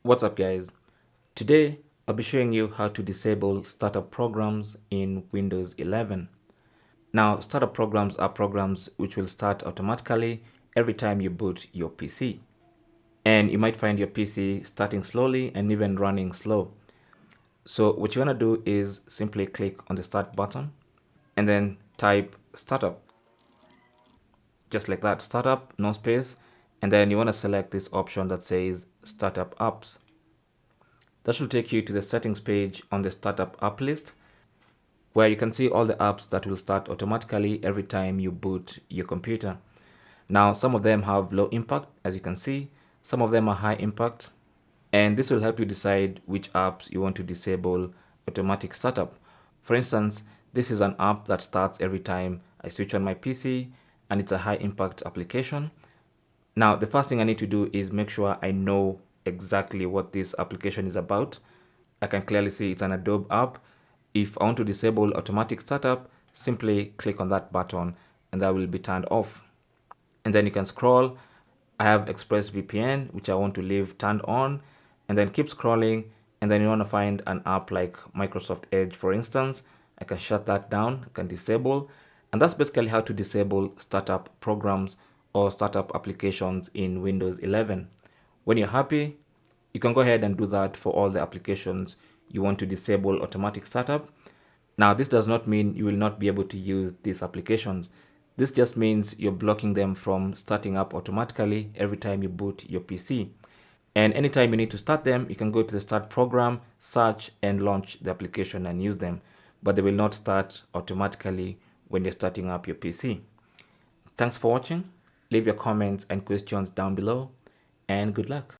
What's up guys? Today I'll be showing you how to disable startup programs in Windows 11. Now startup programs are programs which will start automatically every time you boot your PC. And you might find your PC starting slowly and even running slow. So what you want to do is simply click on the start button and then type startup. Just like that, startup, no space. And then you want to select this option that says startup apps. That should take you to the settings page on the startup app list, where you can see all the apps that will start automatically every time you boot your computer. Now, some of them have low impact, as you can see. Some of them are high impact. And this will help you decide which apps you want to disable automatic startup. For instance, this is an app that starts every time I switch on my PC, and it's a high impact application. Now, the first thing I need to do is make sure I know exactly what this application is about. I can clearly see it's an Adobe app. If I want to disable automatic startup, simply click on that button and that will be turned off. And then you can scroll. I have ExpressVPN, which I want to leave turned on, and then keep scrolling. And then you want to find an app like Microsoft Edge, for instance. I can shut that down, I can disable. And that's basically how to disable startup programs or startup applications in Windows 11. When you're happy, you can go ahead and do that for all the applications you want to disable automatic startup. Now, this does not mean you will not be able to use these applications. This just means you're blocking them from starting up automatically every time you boot your PC. And anytime you need to start them, you can go to the start program, search and launch the application and use them. But they will not start automatically when you're starting up your PC. Thanks for watching. Leave your comments and questions down below and good luck.